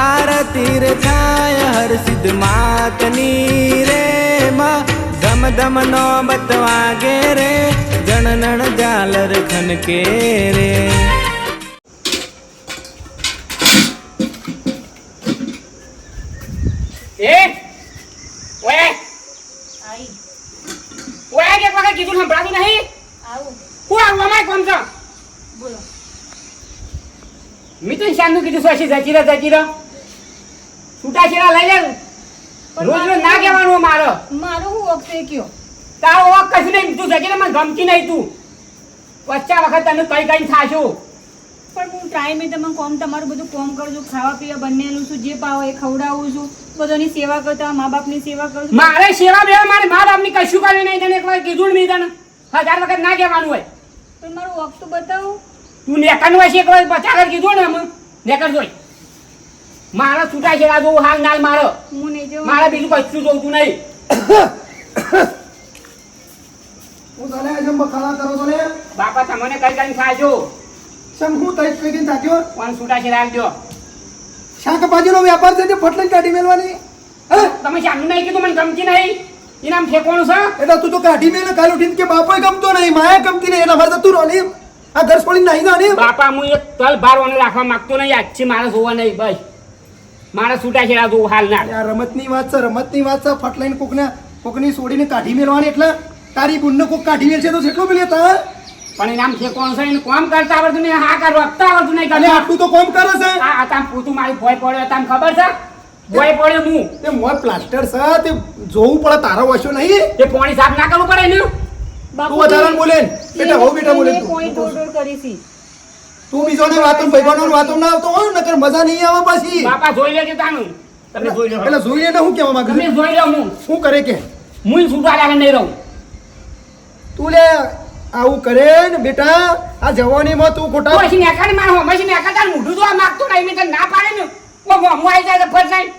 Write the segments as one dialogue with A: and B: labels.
A: આરતી રે થાય હર સિદ્ધ માતની રે માં ધમ ધમ નો બતવાગે રે જણનણ ઝાલર ખનકે રે
B: એ ઓય આઈ ઓય કે વખત કીધું સંભળાતું નહીં આવું હું આવું અમાય કોમ છો બોલો મિતુન શાનનું કીધું સોશી જચીરા છૂટા છેડા લઈ લે રોજ રોજ ના કહેવાનું મારો હું વખતે કયો તારો વખ કશું નહીં તું જચીરા મને ગમતી નહીં તું પચ્ચા વખત તને કઈ થાશું
C: પણ હું ટાઈમે તમે કોમ તમારું બધું કોમ કરજો ખાવા પીવા બંનેનું છું જે પાવો એ ખવડાવું છું બધાની સેવા કરતા મા બાપની સેવા કરું છું
B: મારે સેવા બેવા મારે મા બાપની કશું કરવી નહીં તને એકવાર કીધું નહીં તને 1000 વખત ના કહેવાનું હોય
C: પણ મારું વખત તો બતાવો
B: તું નેકન હોય છે એકવાર 50 વખત કીધું ને અમે નેકર જોઈ મારા છૂટા છેડા જોવું હાલ નાલ મારો
C: હું નહીં જવું
B: મારે બીજું કશું જોતું નહીં
D: હું તને આજે બખાડા કરો તો ને
B: બાપા તમને કઈ ખાજો
D: સમ હું તઈ કઈ થાક્યો
B: પણ છૂટા છેડા આપજો
D: શાકભાજીનો વેપાર છે તે ફટલે કાઢી મેલવાની હે
B: તમે શાનું નહીં કીધું મને ગમતી નહીં ઇનામ ઠેકોણું છે
D: એટલે તું તો કાઢી મેલે કાલ ઉઠીને કે બાપોય ગમતો નહીં માએ ગમતી નહીં એટલે અમારે તો તું રોની આ ઘર છોડીને નહીં જાની
B: બાપા હું એક તલ બાર ઓને રાખવા માંગતો નહીં આજથી મારે જોવા નહીં બસ મારે છૂટા છેડા જોવું હાલ ના
D: આ રમતની વાત છે ફટલાઈને કોકની છોડીને કાઢી મેલવાની એટલે તારી બુનને કોક કાઢી મેલશે તો કેટલો મિલે તા
B: પણ ઇનામ ઠેકોણું છે એને કામ કરતા આવડતું નહીં હા કરવા આવડતું નહીં
D: અને આટલું તો કોમ કરે છે
B: આ તામ પૂતું મારી ભોય પડ્યો તામ ખબર છે ભોય પડ્યો હું
D: તે મોય પ્લાસ્ટર છે તે જોવું પડે તારો વશો નહીં
B: તે પાણી સાફ ના કરવું પડે ને
D: તું વધારાને બોલે બેટા હો બેટા બોલે
C: કોઈ દોડ કરી છી
D: તું બીજોને વાતો ભાઈબંધોને વાતો ના આવતો હોય નકર મજા નહીં આવે પાછી
B: બાપા જોઈ લેજો તાનું તમે જોઈ લો
D: એટલે જોઈએ ને હું કેવા માંગુ
B: તમે જોઈ લો હું
D: શું કરે કે
B: હું છૂટા લાગે નહીં રહું
D: તું લે આવું કરે ને બેટા આ જવાનીમાં તું ખોટા
B: પછી નેકાને મારો મશીન નેકા તાર મોઢું જોવા માંગતો નહીં મેં તને ના પાડે ને ઓ હું આવી જાય તો ફટ જાય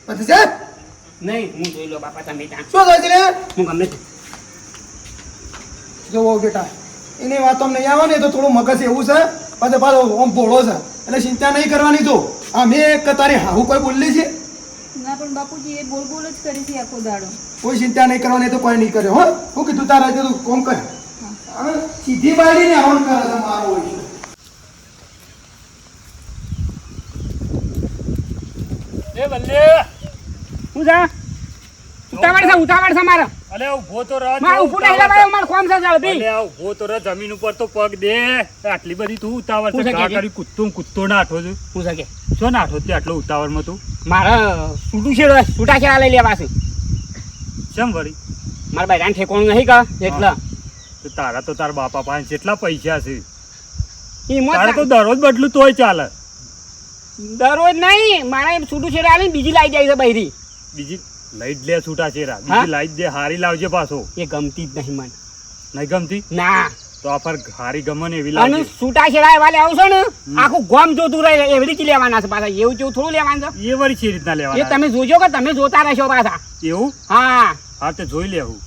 D: પછી છે
B: નહીં હું જોઈ લો બાપા તમે ત્યાં
D: શું થાય છે રે
B: હું ગમે છે
D: જોવો બેટા એની વાતો નહીં આવે ને તો થોડું મગજ એવું છે પાછો પાછો ઓમ ભોળો છે એટલે ચિંતા નહીં કરવાની તો આ મેં તારી હાહુ કોઈ બોલલી છે
C: ના પણ બાપુજી એ બોલ જ કરી છે આખો દાડો
D: કોઈ ચિંતા નહીં કરવાની તો કોઈ નહીં કરે હો હું કીધું તારા તું કોમ કર હવે સીધી બાળીને આવવાનું કરે છે મારો હોય
E: એ બલ્લે
B: હું જા ઉતાવળ છે મારા
E: અલે ઉભો તો રહ
B: મારું ઉભું નહીં લવાય મારું કોમ છે જલ્દી
E: અલે ઉભો તો રહ જમીન ઉપર તો પગ દે આટલી બધી તું ઉતાવળ
B: હું
E: છે
B: છે
E: કા
B: કે?
E: કરી કૂદતો નાઠો છું
B: હું શકે
E: શું નાઠો તે આટલો ઉતાવળમાં તું
B: મારા છૂટા છેડા લઈ લેવા છે
E: કેમ વળી
B: મારા ભાઈ ઠેકોણું નહીં કા એટલે
E: તો તારા તો તારા બાપા પાસે જેટલા પૈસા છે
B: ઈ મોત
E: તારે તો દરરોજ બદલું તોય ચાલે
B: દરરોજ નહીં મારે છૂટું છેડા આલી બીજી લાઈ જાય છે બૈરી
E: બીજી લઈ જ લે છૂટા ચેરા
B: હા?
E: બીજી લાઈ જ દે હારી લાવજે પાછો
B: એ ગમતી જ નહીં મને
E: નહીં ગમતી
B: ના
E: તો આ પર હારી ગમે ને એવી
B: અને
E: લાવજે
B: છૂટા છેડા એવા આવશો ને આખું ગોમ જોતું રહે એવી રીતે લેવાના છે પાછા એવું જેવું થોડું લેવાનું છે
E: એ વળી છે રીતના
B: એ
E: લેવાના
B: તમે જોજો કે તમે જોતા રહેશો પાછા
E: એવું
B: હા
E: હા તે જોઈ લેવું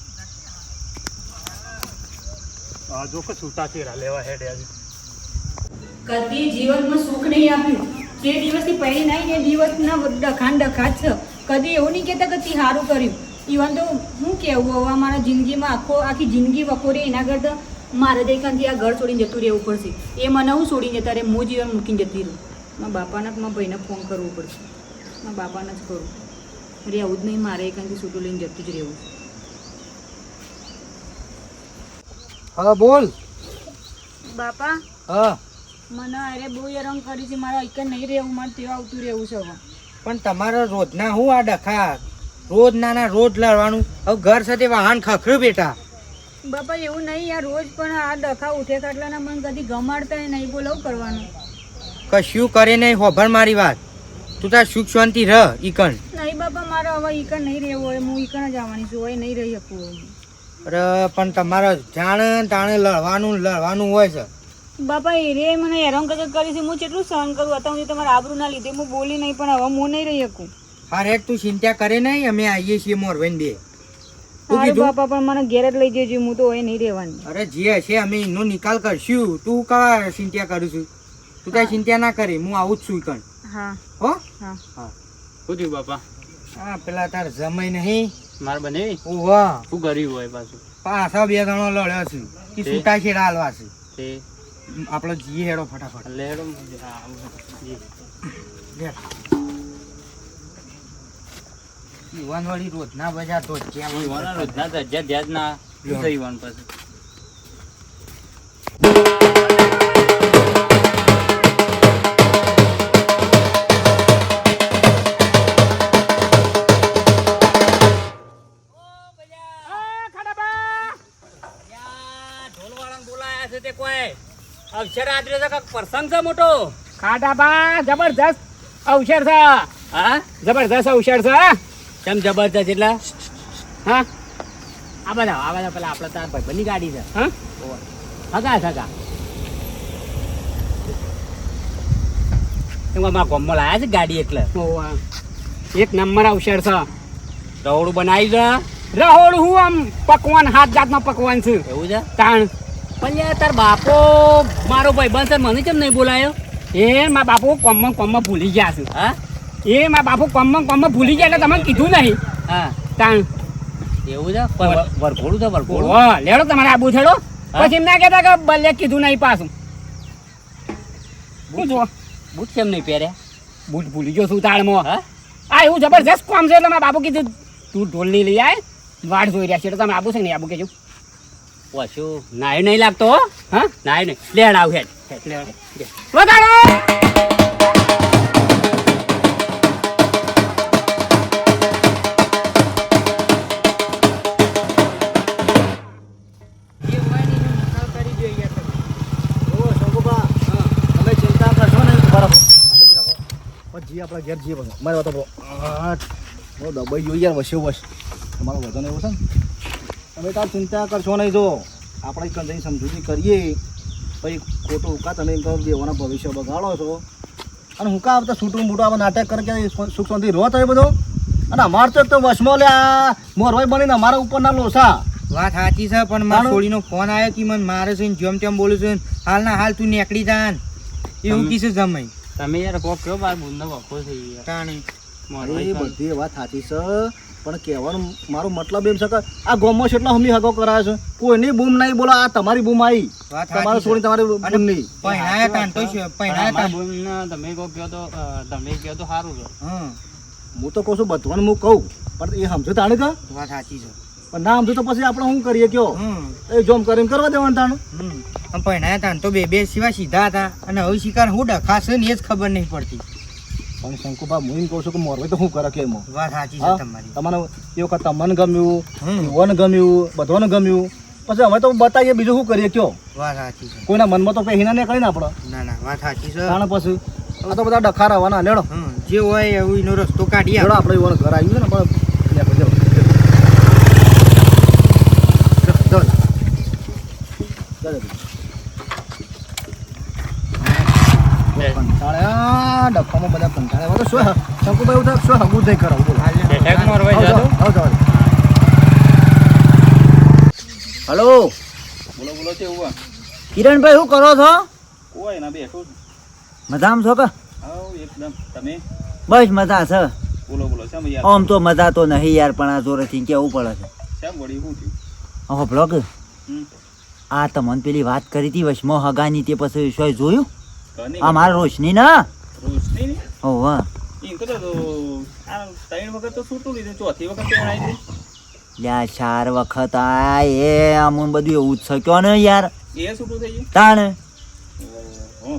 E: આ જો કે છૂટા ચેરા લેવા હેડે આજે
C: કદી જીવનમાં સુખ નહીં આપ્યું જે દિવસથી પહેરી નહીં એ દિવસના ડખા જ છે કદી એવું નહીં કહેતા કે તી સારું કર્યું ઇવન તો હું કેવું હવે અમારા જિંદગીમાં આખી જિંદગી વખોરે એના કરતાં મારે દેખાનથી આ ઘર છોડીને જતું રહેવું પડશે એ મને હું છોડીને જતા રહે હું જીવન મૂકીને જતી રહું મારા બાપાને મારા ભાઈને ફોન કરવો પડશે મારા બાપાને જ કરું રહેવું જ નહીં મારે એકાંથી છૂટું લઈને જતું જ રહેવું
D: હા બોલ
C: બાપા
D: હા
C: મને અરે બહુ હેરાન કરી છે મારે એક નહીં રહેવું મારે તેવા આવતું રહેવું છે હવે
F: પણ તમારા રોજના હું આ ડખા રોજ નાના રોજ લડવાનું હવે ઘર સાથે વાહન ખખડ્યું બેટા
C: બાપા એવું નહીં આ રોજ પણ આ ડખા ઉઠે ખાટલાના મને કદી ગમાડતા નહીં બોલાવું કરવાનું
F: કશું કરે નહીં હોભર મારી વાત તું તાર સુખ શાંતિ રહ ઈકણ
C: નહીં બાપા મારે હવે ઈકણ નહીં રહેવું હોય હું ઈકણ જ આવવાની છું હવે નહીં રહી શકું
F: અરે પણ તમારે જાણે તાણે લડવાનું હોય છે
C: બાપા એ રે મને હેરાન કરી છે હું કેટલું સહન કરું હતા હું તમારા આબરૂના લીધે હું બોલી નહીં પણ હવે હું નહીં રહી શકું
F: હા રેટ તું ચિંતા કરે નહીં અમે આવીએ છીએ મોરવેન બે
C: હારું બાપા પણ મને ઘેર જ લઈ જજો હું તો હવે નહીં રહેવાની
F: અરે જે હશે અમે એનો નિકાલ કરશું તું કા ચિંતા કરું છું તું કઈ ચિંતા ના કરે હું આવું જ છું ઈકણ
C: હા
F: હો
C: હા
E: શું થયું બાપા?
F: હા પેલા તાર જમાઈ નહીં
E: માર બને
F: ઓવા
E: શું કર્યું હોય પાછું?
F: પાછા બે જણો લડ્યો છે કે છૂટા છેડા હાલવા છે
E: તે
F: આપણો જીએ હેડો ફટાફટ
E: લેડો
F: યુવાન વાળી રોજના બજાર તો
E: રોજના ધજ્યા ધ્યાજ ના થયું પછી
B: પ્રસંગ છે મોટો ખાડા બા જબરજસ્ત અવસર છે. હા જબરજસ્ત અવસર છે. કેમ જબરજસ્ત એટલે હા આ બધા પેલા આપણે તાર ભાઈબંધની ગાડી છે. હા હગા સગા એમાં ગોમમાં લાયા છે ગાડી એટલે એક નંબર અવસર છે. રહોડું બનાવી છે. રહોડું હું આમ પકવાન હાથ જાતમાં પકવાન છે. એવું છે તાણ પણ તાર બાપો મારો ભાઈબંધ છે મને કેમ નહીં બોલાયો? એ મારા બાપુ કોમમાં ભૂલી ગયા છે. હા એ મારા બાપુ કોમમાં ભૂલી ગયા એટલે તમે કીધું નહીં. હા તાણ એવું છે વરઘોડું છે વરઘોડું લેડો તમારે આબુ છેડો પછી એમ ના કહેતા કે બલ્લે કીધું નહીં પાછું. શું જો બૂટ કેમ નહીં પહેર્યા? બૂટ ભૂલી ગયો છું તાળમાં. હા આ એવું જબરજસ્ત કામ છે એટલે મારા બાપુ કીધું તું ઢોલ નહીં લઈ આય વાડ જોઈ રહ્યા છે એટલે તમે આબુ છે નહીં આબુ કહેજો. શું નાય નહીં લાગતો? હા નાય નહીં લેડ આવ હેડ વગાડો.
D: તમે ચિંતા કરશો નહીં બરાબર પછી આપણે ઘેર જઈએ પછી મારી વાતો બહુ દબાઈ જોઈએ યાર વસે વસ તમારું વજન એવું છે ને તમે તાર ચિંતા કરશો નહીં. જો આપણે કંઈ સમજૂતી કરીએ પછી ખોટું હુકા તમે એમ કહો દેવાના ભવિષ્ય બગાડો છો અને હુકા આવતા છૂટું મોટું આપણે નાટક કરે કે સુખ શાંતિ રહો થાય બધો અને અમારે તો વસમાં લે આ મોરવાઈ બનીને અમારા ઉપરના લોસા.
F: વાત સાચી છે પણ મારા છોડીનો ફોન આવ્યો કે મને મારે છે જેમ તેમ બોલું છું હાલ ના હાલ તું નીકળી જા એવું કીધું જમાઈ
E: તમે યાર કોક કયો બાર બુંદો વખો થઈ યાર
F: તાણી
D: એ બધી વાત સાચી છે પણ કહેવાનું મારો મતલબ એમ છે કે આ ગામમાં કેટલા હમી હગો કરાયો છે કોઈની બૂમ નહીં બોલો આ તમારી બૂમ આવી તમારે છોડી તમારી બૂમ નહીં
F: પહેણાયા તાન તો છે પહેણાયા તાન
E: તમે કોક કયો તો તમે કયો તો સારું છે.
D: હું તો કહું છું બધાને હું કહું પણ એ સમજો તાણે કે
F: વાત સાચી છે
D: પણ ના સમજો તો પછી આપણે શું કરીએ કયો એ જોમ કરીને કરવા દેવાનું તાણું.
F: પહેણાયા તાન તો બે સિવાય સીધા હતા અને હવે શિકાર હું ડખાશે ને એ જ ખબર નહીં પડતી.
D: પણ શંકુભા હું એમ કહું છું કે મોરવાઈ તો શું કરે કે એમાં
F: વાત સાચી છે તમારી.
D: તમારે એ વખત તમને ગમ્યું યુવાને ગમ્યું બધાને ગમ્યું પછી અમે તો બતાવીએ બીજું શું કરીએ કયો.
F: વાત સાચી છે
D: કોઈના મનમાં તો કઈ હિના નહીં કરીને આપણે
F: ના ના વાત સાચી છે
D: તાણે પછી આ તો બધા ડખા રહેવાના લેડો
F: જે હોય એવું એનો રસ્તો કાઢીએ
D: લેડો આપણે યુવાને ઘર આવ્યું છે ને આપણે કંટાળ્યા ડબ્બામાં બધા કંટાળ્યા તો શું શંકુભાઈ એવું થાય શું હગું નહીં કરાવું બોલો.
G: હલો
E: બોલો બોલો છે એવું
G: કિરણભાઈ શું કરો છો?
E: કોઈ ના બેઠું
G: મજામાં છો કે?
E: હા એકદમ. તમે
G: બસ મજા છે.
E: બોલો બોલો શેમ યાર?
G: આમ તો મજા તો નહીં યાર પણ આ જોરેથી કેવું પડે છે.
E: શેમ વળી શું થયું?
G: ઓહો બ્લોગ આ તમને પેલી વાત કરી હતી વચમાં હગાની તે પછી શું જોયું? આ મારા રોશની ના
E: રોશની ને
G: ઓહ
E: એમ તો આ 3 વખત તો છૂટું લીધું ચોથી વખત પહેણાઈ દે
G: લ્યા 4 વખત આ એ અમુન બધું એવું જ છે કયો ને યાર
E: એ છૂટું થઈ ગયું.
G: તાણે
E: ઓહો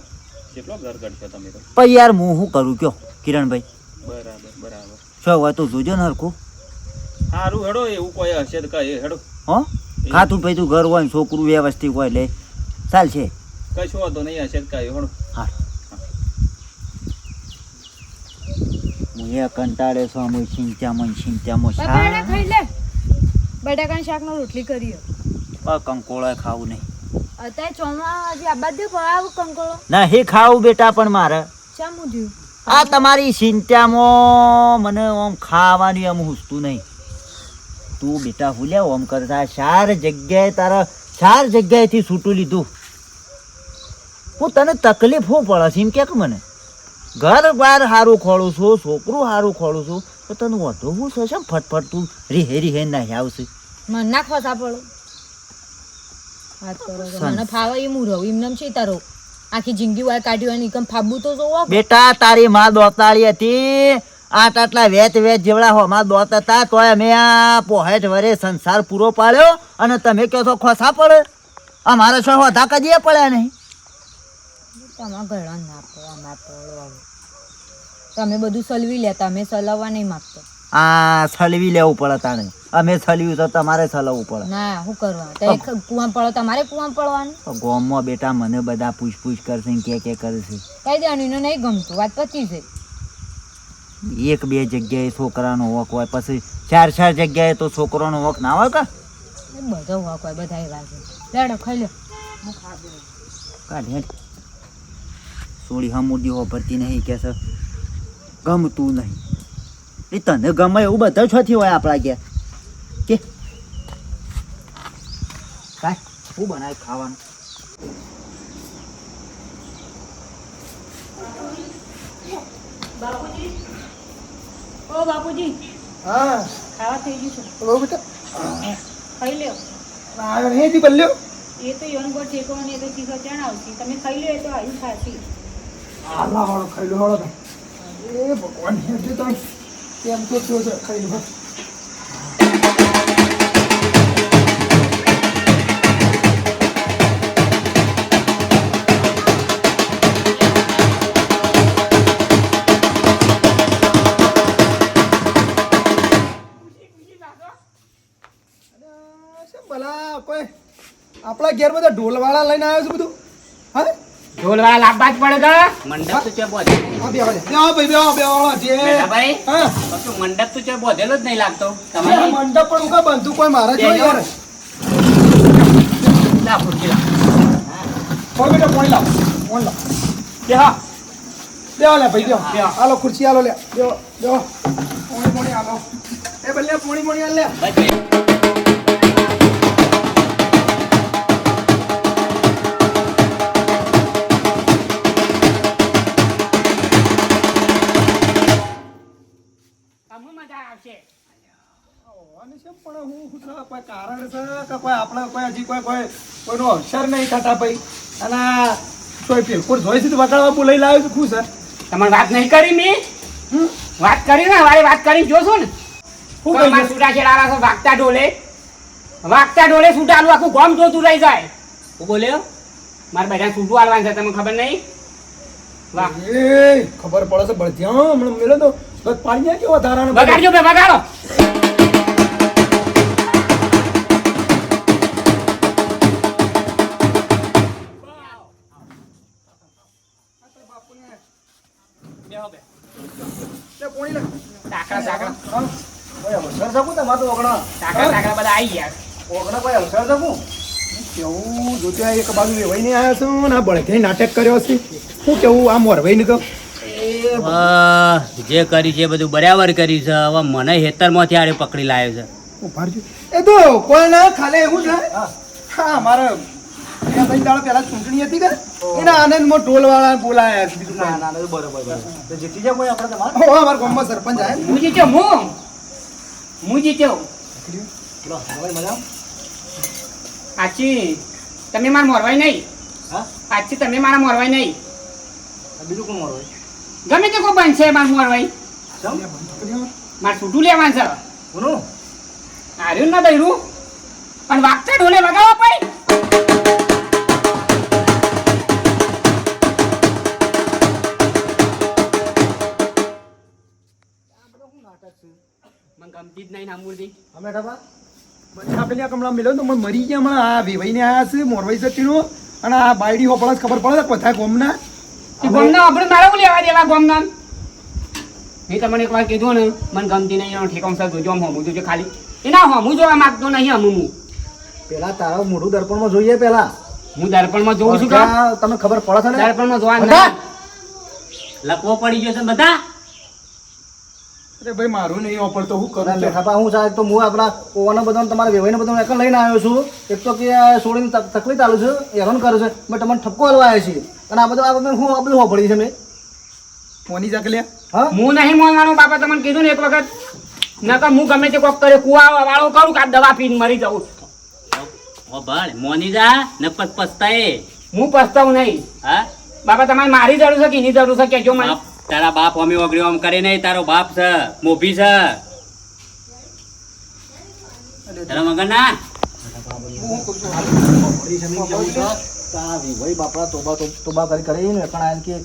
E: કેટલો ઘર ગડશો તમે તો.
G: પણ યાર હું શું કરું કયો કિરણભાઈ?
E: બરાબર બરાબર.
G: શું હોય તો જોજો ને હરખું.
E: સારું હેડો એવું કોઈ હશે તો કઈ હેડો.
G: હો ખાતું પૈતું ઘર હોય ને છોકરું વ્યવસ્થિત હોય એટલે ચાલશે.
E: કશું વાંધો નહીં હશે તો કઈ હેડો.
G: હા હું એ કંટાળે છો અમે ચિંતામાં
C: ખાઈ લે બટાકાની શાકનો રોટલી કરી
G: કંકોળો ખાવું નહીં.
C: અત્યારે ચોમા હજી આબાદ દે આવું કંકોળો
G: નહીં ખાવું બેટા પણ મારે
C: ચા મુદ્યું
G: આ તમારી ચિંતામાં મને આમ ખાવાની આમ હુસતું નહીં. તું બેટા ભૂલ્યા આમ કરતા 4 જગ્યાએ તારા 4 જગ્યાએથી છૂટું લીધું. હું તને તકલીફ શું પડે છે એમ કે મને ઘર બાર સારું ખોળું છું, છોકરું સારું ખોળું છું, તો તને વધુ હું થશે ફટફટ તું રીહે નાહી આવશે.
C: મને ના ખોસા પડો વાત કરો છો. મને ફાવે એમ હું રહું એમને છે તારો આખી જિંદગી વાર કાઢ્યું અને એકમ ફાબુ તો જોવો.
G: બેટા તારી માં દોતાળી હતી, આટલા વેચ જેવડા હો માં દોત હતા, તોય અમે આ પોહેઠ વરે સંસાર પૂરો પાડ્યો અને તમે કહો છો ખોસા પડે. અમારે છો હોધા કદીએ પડ્યા નહીં.
C: તમારા ઘણા ના પડો ના પડો. તમે બધું સલવી લેતા, અમે સલાવવા નહીં માંગતા.
G: આ સલવી લેવું પડે તાણે. અમે સલવ્યું તો તમારે સલવવું પડે.
C: ના શું કરવા કુવામાં પડો તમારે કુવામાં પડવાનું.
G: તો ગામમાં બેટા મને બધા પૂછ કરશે ને કે કરશે.
C: કઈ દેવાનું એને નહીં ગમતું, વાત પચી છે.
G: એક બે જગ્યાએ છોકરાનો વોક હોય, પછી ચાર જગ્યાએ તો છોકરાનો વોક ના હોય કા?
C: બધો હોક હોય, બધા એવા છે. લેડો ખાઈ લો.
G: કાઢ સોળી હમુડી હો ભરતી નહીં કે છે ગમતું નહીં. એ તને ગમે એવું બધા છોથી હોય આપણા ઘેર કે કાંઈ શું બનાવે ખાવાનું?
C: બાપુજી, ઓ બાપુજી,
D: હા
C: ખાવા થઈ ગયું છે,
D: બોલો બેટા.
C: ખાઈ લ્યો.
D: આવ્યો નહીં હજી બલ્યો.
C: એ તો યોન ગોળ ઠેકો અને એ તો ચીખો ચણ આવશે. તમે ખાઈ લ્યો, એ તો આવ્યું ખાસી.
D: આલા વાળો ખાઈ લો વાળો. એ ભગવાન હેઠે તો કેમ તો થયો છે ખાઈ લો. ભલા કોઈ આપણા ઘેર બધા ઢોલવાળા લઈને આવ્યો છે બધું. હા
B: ઢોલવાળા લાવવા જ પડે કે મંડપ તો છે બોધે.
D: હા બેહો ભાઈ બેહો જે
B: ભાઈ
D: હા
B: મંડપ તો છે બોધેલો જ નહીં લાગતો
D: આ
B: તમારે.
D: મંડપ પણ ઉકા બંધુ કોઈ મારા જો યાર.
B: લા ફૂટકી લા.
D: કોઈ બેટા પોણી લાવ
B: બેહો.
D: બેહો લે ભાઈ બેહો
B: બેહો.
D: હાલો ખુરશી હાલો લે બેહો પોણી હાલો. એ બલ્લે પોણી હાલ લે.
B: બસ મજા આવશે.
D: અને છે પણ હું છે કોઈ કારણ છે કે કોઈ આપણે કોઈ હજી કોઈનો અક્ષર નહીં થતા ભાઈ. અને આ કોઈ પેલકોર જોઈ છે તો વગાડવા બોલાઈ લાવ્યો છું. ખુશ
B: તમારે વાત નહીં કરી મેં વાત કરી ને મારી વાત કરી જોશો ને
D: શું
B: મારા
D: કહ્યું?
B: છૂટા છેડા છો વાગતા ઢોલે છૂટાલું આખું ગામ જોતું રહી જાય. હું બોલ્યો મારા બેટા છૂટું હાલવાનું છે, તમને ખબર નહીં? વાહ
D: એ ખબર પડે છે બળધ્યા હમણાં મેળો તો બસ પાડી જાય કેવા ધારાનો
B: બગાડજો બે બગાડો.
D: લે પોણી લે.
B: ટાકરા
D: હા કોઈ અવસર શકું તમારે તો ઓગણા
B: બધા આવી ગયા.
D: ઓગણા કોઈ અવસર શકું કેવું જોતે એક બાજુ વેવાઈને આવ્યા છું ને આ બળધ્યાએ નાટક કર્યો છે. શું કેવું આ મોરવાઈને કહું
H: જે કર્યું છે એ બધું બરાબર કર્યું છે. હવે મને હેતરમાંથી આડે પકડી લાવ્યો છે.
D: ઉભા રહેજો. એ તો કોઈ ના ખાલે એવું છે હા મારે બે ત્રણ દાડા પહેલા ચૂંટણી હતી કે એના આનંદમાં ઢોલવાળા બોલાયા છે. બીજું ના ના બરોબર તો જીતી જાય કોઈ આપણે તમારે હો અમારા ગામમાં સરપંચ આવ્યા.
B: હું જીત્યો હું જીત્યો.
D: લો હવે મજા
B: આછી તમે મારા મોરવાઈ નહીં.
D: હા
B: આછી તમે મારા મોરવાઈ નહીં.
D: બીજું કોણ મોરવાય
B: ગમે તે કોઈ બનશે મારું મોરવાઈ.
D: સમ
B: મારે છૂટું લેવાનું છે.
D: કોનું
B: હાર્યું ના દઈરું પણ વાગતા ઢોલે વગાડવા પડે. મને ગમતી જ નહીં સાંભળતી.
D: અમે ઠાબા બધા પેલી આ કમળા મેલ્યો તો મને મરી ગયા હમણાં આ વેવાઈને આવ્યા છે મોરવાઈ સતીનો અને આ બાયડી હોપળા ખબર પડે છે બધા ગોમના
B: એ ગોમના આપણે મારા હું લેવા દેવા ગોમના. મેં તમને એક વાર કીધું ને મને ગમતી નહીં એનો ઠેકાણું સર જોજો હમું જોજો ખાલી એના હમું જોવા માંગતો નહીં. હમું
D: પેલા તારા મોઢું દર્પણમાં જોઈએ પેલા
B: હું દર્પણમાં જોઉં છું કે
D: તમને ખબર પડે છે ને
B: દર્પણમાં જોવા
D: બધા?
H: લકવો પડી ગયો છે બધા.
D: અરે ભાઈ મારું નહીં વાપરતો હું કરું છું?
I: બેઠા હું સાહેબ તો હું આપણા ઓવાના બધા તમારા વેવાઈને બધા એક લઈને આવ્યો છું. એક તો કે છોડીને તકલીફ ચાલુ છે હેરાન કરે છે મેં તમને ઠપકો હલવા આવ્યો છે અને આ બધું હું આ બધું હોપડી છે મેં
F: મોની જા કે લે
I: હા
B: હું નહીં મોનવાનો બાપા તમને કીધું ને એક વખત નકર હું ગમે તે કોક કરે કુવા વાળો કરું કાં દવા પીને મરી જાઉં
H: ઓ ભાળ મોની જા ને પસ્તાય
B: હું પસ્તાવું નહીં
H: હા
B: બાપા તમારે મારી જરૂર છે કે એની જરૂર છે કેજો મને
H: બાપ, તારા બાપ અમે ઓગળ્યો આમ કરે નહીં તારો બાપ છે મોભી છે તારા મગન ના
I: ભાઈ બાપડા તોબા કરી ને પણ કે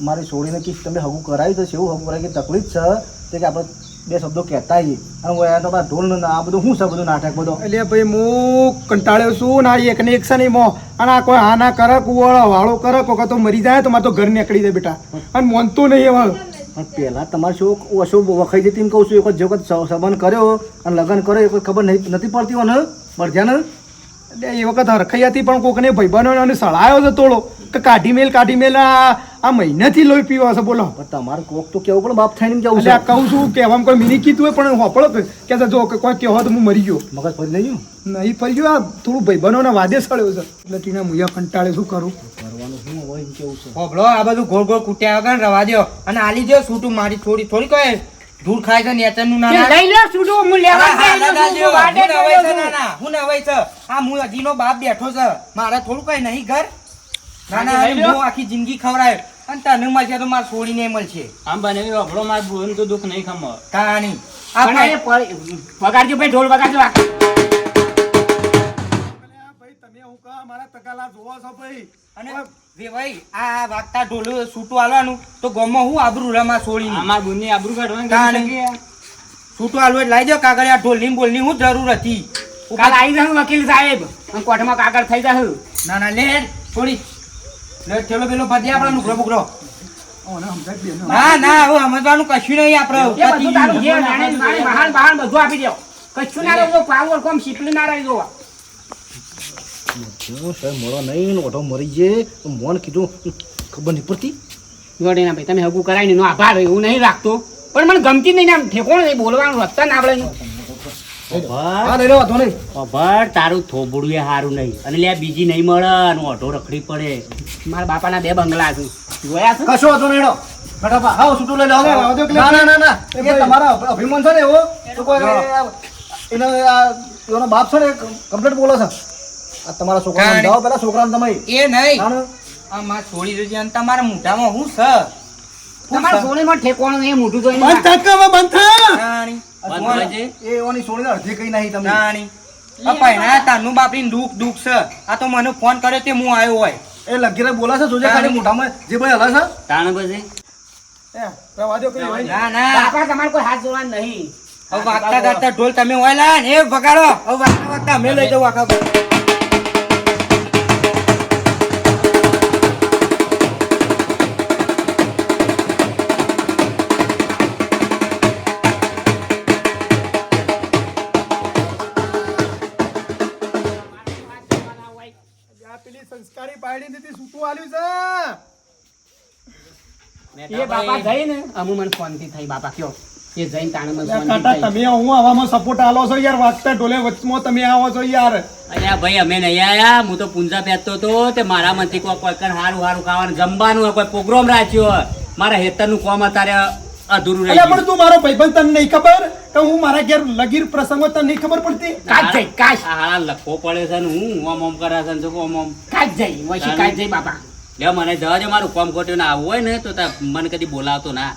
I: મારી છોડીને કે તમે હગું કરાવ્યું તો એવું હગું કરાવી કે તકલીફ છે તે કે આપણે બે શબ્દો કહેતા આવીએ અને હું તો ઢોલ આ બધું શું છે બધું નાટક બધો
F: એટલે ભાઈ હું કંટાળ્યો છું ના એકને એક છે નહીં મો અને આ કોઈ હા ના કરે કુવાળો વાળો કરે કોઈ તો મરી જાય તો મારે તો ઘર નીકળી જાય બેટા અને મોનતું નહીં હવે
I: પણ પહેલાં તમારે શું ઓછો વખાઈ જતી એમ કહું છું એક જે વખત સંબંધ કર્યો અને લગ્ન કર્યો એ કોઈ ખબર નથી પડતી હોય ને મળ્યા ને
F: એટલે એ વખત હરખાઈ હતી પણ કોકને ભાઈબંધો અને સળાયો છે તોડો કે કાઢી મેલ આ મહિનાથી લોહી પીવા છે બોલો
I: પણ તમારે કોક તો કેવું પણ બાપ થઈને કેવું
F: એટલે
I: છે
F: આ કહું છું કહેવામાં કોઈ મિની કીધું હોય પણ હોપળો કે જો કે કોઈ કહેવા તો હું મરી ગયો
I: મગજ ફરી લઈ ગયું
F: નહીં ફરી ગયો આ થોડું ભાઈબંધોને વાદે સળ્યો છે એટલે ટીના મુયા કંટાળે શું કરું
I: કરવાનું શું હોય એમ કેવું છે
F: હોબળો આ બધું ગોળ ગોળ કૂટ્યા વગર રવા દ્યો અને આલી દો છૂટું મારી થોડી કોઈ ધૂળ ખાય છે નેચરનું ના ના
B: લઈ લો સુડું હું લેવા
F: હું નવાઈ છે આ હું હજીનો બાપ બેઠો છે મારે થોડું કઈ નહીં ઘર ના ના હું આખી જિંદગી ખવડાય અને તને મળશે તો મારે છોડીને મળશે
E: આમ બને અભળો માર બોન તો દુઃખ નહીં ખમ
F: કહાની આ
B: વગાડજો ભાઈ ઢોલ વગાડજો
F: અને ભાઈ આ વાગતા ઢોલ છૂટું આલવાનું તો ગોમાં હું આબરૂ રમા છોડીને
E: અમાર બોનની આબરૂ કાઢવાની
F: કહાની છૂટું આલવું એટલે લાવી દો કાગળ આ ઢોલની બોલની હું જરૂર હતી
B: કાલ આવી જાઉં વકીલ સાહેબ અને કોર્ટમાં કાગળ થઈ જાઉં
F: ના ના લે છોડી લે ચલો પેલો ભજી આપડે નુકરો બુકરો ના ના હવે સમજવાનું કશું નહીં
B: એ બધું તારું જે નાની નાની મહાન બહાન બધું આપી દો કશું ના રહેજો પાવર કોમ શીપલી ના રહી જોવા
I: મળો નહીં ઓઢો મરી જાય મોન કીધું ખબર નહીં પડતી
B: ગોડીના ભાઈ તમે હગું કરાવીને એનો આભાર એવું નહીં રાખતો પણ મને ગમતી નહીં ને આમ ઠેકોણ નહીં બોલવાનું રસ્તા ના આવડે
I: હા નહીં વાંધો નહીં
H: ભાળ તારું થોબડું એ સારું નહીં અને લે બીજી નહીં મળે અને ઓઢો રખડી પડે
B: મારા બાપાના 2 બંગલા છે જોયા છે
I: કશો વાંધો નહીં ફટાફટ હા છૂટું લઈ લો ના ના ના ના એ તમારા અભિમાન છે ને એવો તો કોઈ એનો બાપ છે ને કમ્પ્લીટ બોલો છે આ તમારા છોકરા સમજાવો પેલા છોકરાને તમે
F: એ નહીં આ માં છોડી દેજે અને તમારા મોઢામાં હું છે
B: તમારા સોનીમાં ઠેકોણ નહીં મોટું જોઈને
F: રાણી
H: બંધ છે
I: એ ઓની છોડીને અડધી કઈ નહીં તમે
F: રાણી આ પૈણા તારનું બાપની દુઃખ છે આ તો મને ફોન કર્યો તે હું આવ્યો હોય
I: એ લગીરે બોલા છે જોજે ખાલી મોઢામાં જે ભાઈ હલા છે
H: તાણ પછી
F: ના ના
B: બાપા તમારે કોઈ હાથ જોવાનું નહીં
F: હવે વાગતા ગાતા ઢોલ તમે હોય લા ને એ વગાડો હવે વાગતા વાગતા અમે લઈ જાઉં આખા સંસ્કારી પાડી દીધી છૂટું આલ્યું છે
B: એ બાપા જઈને અમુ મને ફોન થી થઈ બાપા કયો એ જઈને તાણે મને ફોન
F: કાકા તમે હું આવામાં સપોર્ટ આલો છો યાર વાગતા ઢોલે વચમાં તમે આવો છો યાર
H: અલ્યા ભાઈ અમે નહીં આયા હું તો પૂંજા પહેરતો હતો તે મારા મનથી કોઈ સારું સારું ખાવાનું જમવાનું હોય કોઈ પ્રોગ્રામ રાખ્યો હોય મારા હેતરનું કોમ અત્યારે અધૂરું
F: અલ્યા
H: રહી
F: પણ તું મારો ભાઈબંધ તને નહીં ખબર કે હું મારા ઘેર લગીર પ્રસંગો તને નહીં ખબર પડતી
B: કાચ જઈ કાચ
H: હા લખવો પડે છે ને હું ઓમ ઓમ કરે છે ને જો ઓમ ઓમ
B: કાચ જઈ વશી કાચ જઈ બાપા
H: લે મને જવા દે મારું કોમ ખોટ્યું ને આવવું હોય ને તો મને કદી બોલાવતો ના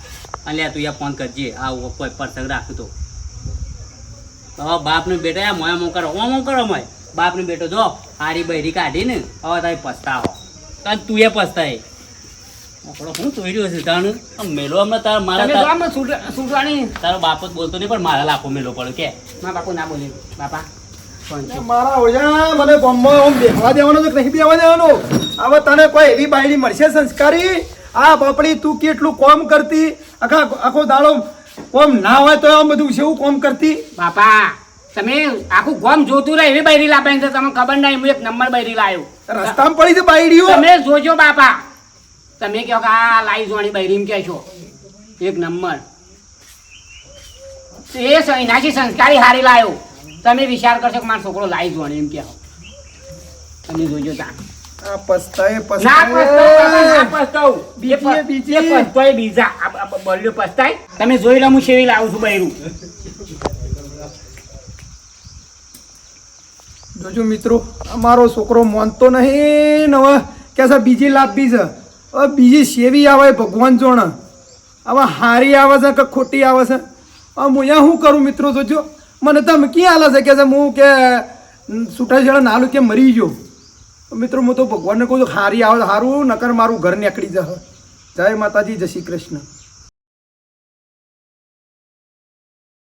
H: અને તું યા ફોન કરજે આવું કોઈ પ્રસંગ રાખું તો હવે બાપનો બેટો યા મોય ઓમ કરો ઓમ ઓમ કરો મોય બાપનો બેટો જો હારી બૈરી કાઢી ને હવે તમે પસ્તાવો કારણ તું એ પસ્તાય આપણો હું તોડ્યો છે તાણું મેલો હમણાં તારા
B: તમે
H: મારા
B: જો આમ છૂટવાની
H: તારો બાપ જ બોલતો નહીં પણ મારા લાખો મેલો પડ્યો કે
B: મારા બાપુ ના બોલે બાપા ફોન છે
F: મારા ઓજા મને બોમ્બમાં ઓમ બેહવા દેવાનો છે કે નહીં બેહવા દેવાનો હવે તને કોઈ એવી બાયડી મળશે સંસ્કારી આ બાપડી તું કેટલું કોમ કરતી આખો દાડો કોમ ના હોય તો આમ બધું કેવું કોમ કરતી
B: બાપા તમે આખું ગોમ જોતું રહે એવી બૈરી લાવવાની છે તમને ખબર નહીં હું 1 નંબર બૈરી લાવ્યો
F: રસ્તામાં પડી છે બાયડીઓ
B: તમે જોજો બાપા તમે કહો કે આ લાઈ જોણી બૈરી કે છો 1 નંબર એ એનાથી સંસ્કારી હારી લાવ્યો તમે વિચાર કરશો કે મારો છોકરો લાઈ જોણી એમ કહો તમે જોજો તા
F: આ પસ્તાય
B: ના પસ્તાવું, ના પસ્તાવું.
F: બીજી એ બીજી.
B: એ પસ્તાય બીજા. આ બલ્યો પસ્તાય. તમે જોઈ લો, હું શેવી લાવું છું બૈરું.
F: જોજો મિત્રો, અમારો છોકરો માનતો નહીં ને હવે કે છે બીજી લાભી છે. હવે બીજી સેવી આવે ભગવાન જોણ. હવે હારી આવે છે કે ખોટી આવે છે. હવે હું અહીંયા શું કરું મિત્રો? જોજો, મને ધમકી આલે છે કે હું કે છૂટાછેડા નાલું કે મરી ગયો. મિત્રો હું તો ભગવાનને કહું છું હારી આવે સારું, નકર મારું ઘર નીકળી જશે. જય માતાજી, જય શ્રી કૃષ્ણ.